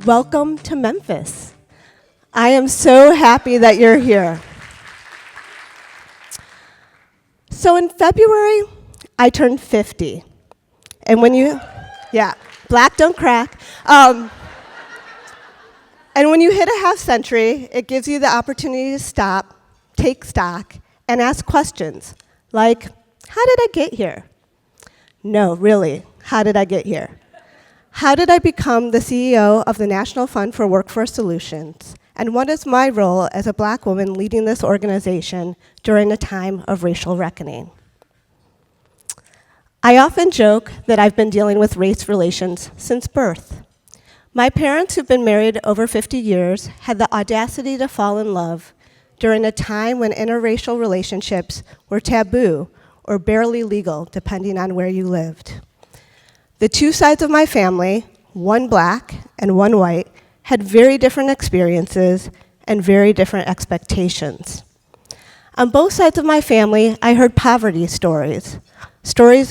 Welcome to Memphis. I am so happy that you're here. So in February, I turned 50. And black don't crack. And when you hit a half century, it gives you the opportunity to stop, take stock, and ask questions like, how did I get here? No, really, how did I get here? How did I become the CEO of the National Fund for Workforce Solutions? And what is my role as a black woman leading this organization during a time of racial reckoning? I often joke that I've been dealing with race relations since birth. My parents, who've been married over 50 years, had the audacity to fall in love during a time when interracial relationships were taboo or barely legal, depending on where you lived. The two sides of my family, one black and one white, had very different experiences and very different expectations. On both sides of my family, I heard poverty stories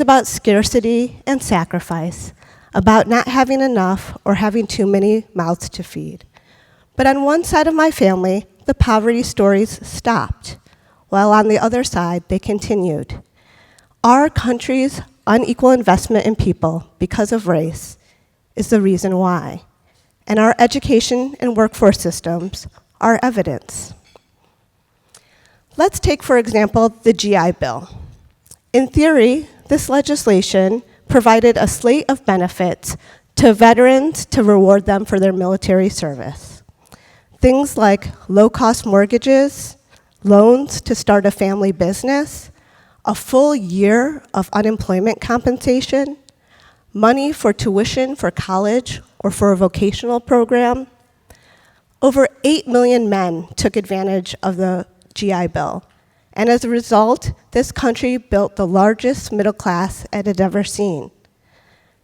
about scarcity and sacrifice, about not having enough or having too many mouths to feed. But on one side of my family, the poverty stories stopped, while on the other side, they continued. Our country's unequal investment in people because of race is the reason why. And our education and workforce systems are evidence. Let's take, for example, the GI Bill. In theory, this legislation provided a slate of benefits to veterans to reward them for their military service. Things like low-cost mortgages, loans to start a family business, a full year of unemployment compensation, money for tuition for college or for a vocational program. Over 8 million men took advantage of the GI Bill, and as a result, this country built the largest middle class it had ever seen.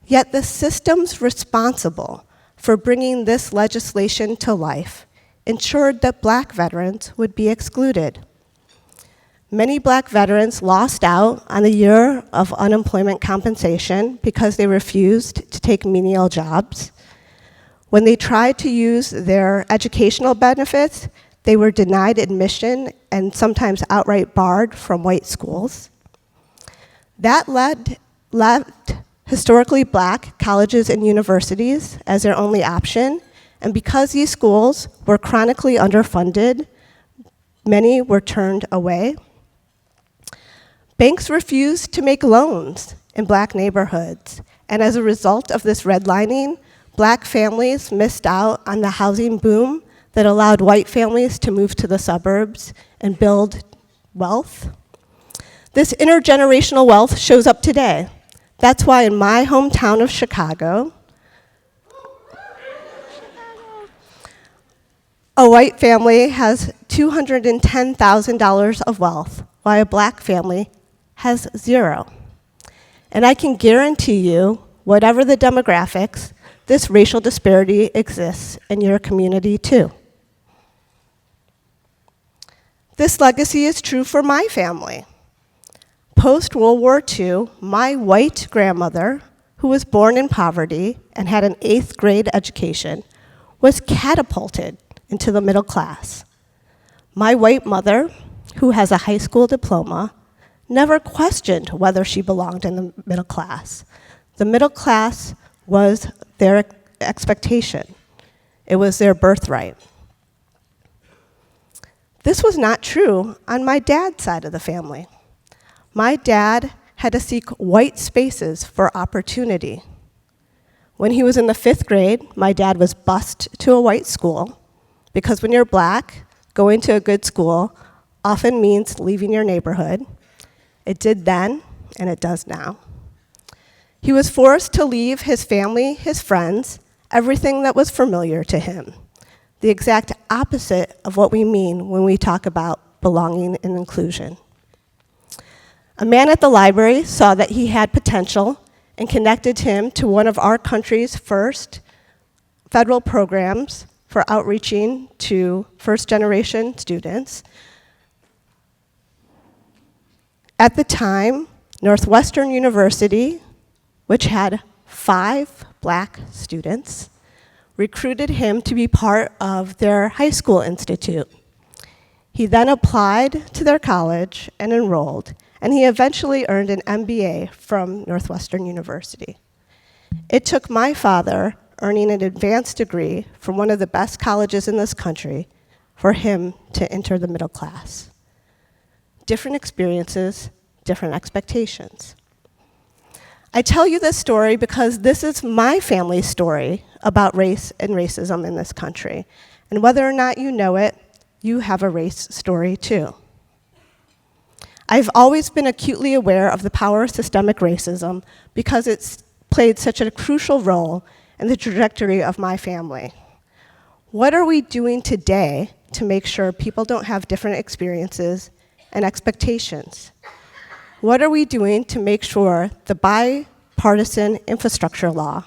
Yet the systems responsible for bringing this legislation to life ensured that black veterans would be excluded. Many black veterans lost out on the year of unemployment compensation because they refused to take menial jobs. When they tried to use their educational benefits, they were denied admission and sometimes outright barred from white schools. That left historically black colleges and universities as their only option, and because these schools were chronically underfunded, many were turned away. Banks refused to make loans in black neighborhoods, and as a result of this redlining, black families missed out on the housing boom that allowed white families to move to the suburbs and build wealth. This intergenerational wealth shows up today. That's why in my hometown of Chicago, a white family has $210,000 of wealth, while a black family has zero. And I can guarantee you, whatever the demographics, this racial disparity exists in your community too. This legacy is true for my family. Post-World War II, my white grandmother, who was born in poverty and had an 8th grade education, was catapulted into the middle class. My white mother, who has a high school diploma, never questioned whether she belonged in the middle class. The middle class was their expectation. It was their birthright. This was not true on my dad's side of the family. My dad had to seek white spaces for opportunity. When he was in the 5th grade, my dad was bused to a white school, because when you're black, going to a good school often means leaving your neighborhood. It did then, and it does now. He was forced to leave his family, his friends, everything that was familiar to him, the exact opposite of what we mean when we talk about belonging and inclusion. A man at the library saw that he had potential and connected him to one of our country's first federal programs for outreaching to first-generation students. At the time, Northwestern University, which had 5 black students, recruited him to be part of their high school institute. He then applied to their college and enrolled, and he eventually earned an MBA from Northwestern University. It took my father earning an advanced degree from one of the best colleges in this country for him to enter the middle class. Different experiences, different expectations. I tell you this story because this is my family's story about race and racism in this country. And whether or not you know it, you have a race story too. I've always been acutely aware of the power of systemic racism because it's played such a crucial role in the trajectory of my family. What are we doing today to make sure people don't have different experiences and expectations? What are we doing to make sure the bipartisan infrastructure law,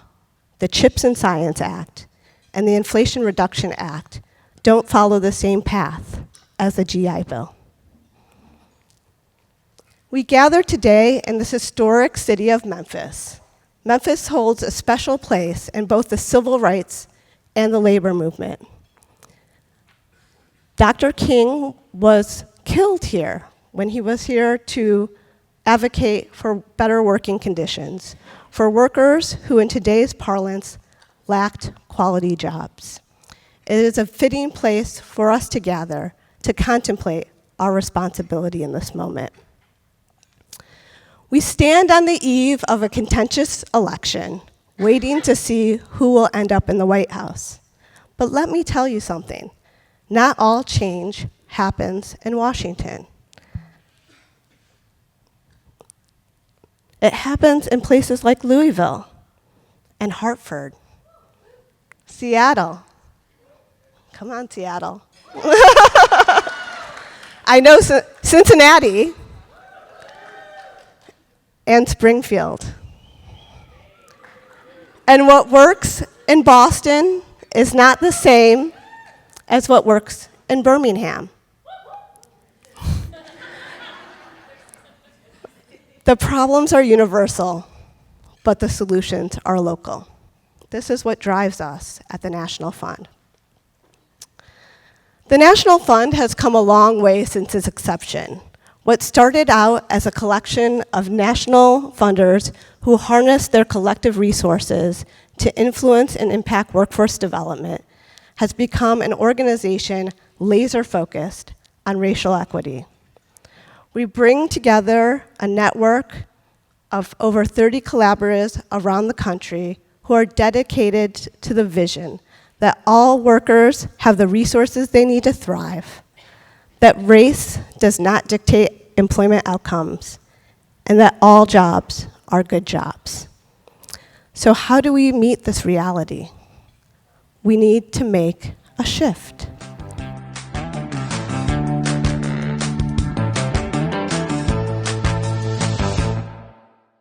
the CHIPS and Science Act, and the Inflation Reduction Act don't follow the same path as the GI Bill? We gather today in this historic city of Memphis. Memphis holds a special place in both the civil rights and the labor movement. Dr. King was killed here when he was here to advocate for better working conditions for workers who, in today's parlance, lacked quality jobs. It is a fitting place for us to gather to contemplate our responsibility in this moment. We stand on the eve of a contentious election, waiting to see who will end up in the White House. But let me tell you something. Not all change happens in Washington. It happens in places like Louisville and Hartford, Seattle. Come on, Seattle. I know Cincinnati and Springfield. And what works in Boston is not the same as what works in Birmingham. The problems are universal, but the solutions are local. This is what drives us at the National Fund. The National Fund has come a long way since its inception. What started out as a collection of national funders who harnessed their collective resources to influence and impact workforce development has become an organization laser-focused on racial equity. We bring together a network of over 30 collaborators around the country who are dedicated to the vision that all workers have the resources they need to thrive, that race does not dictate employment outcomes, and that all jobs are good jobs. So how do we meet this reality? We need to make a shift.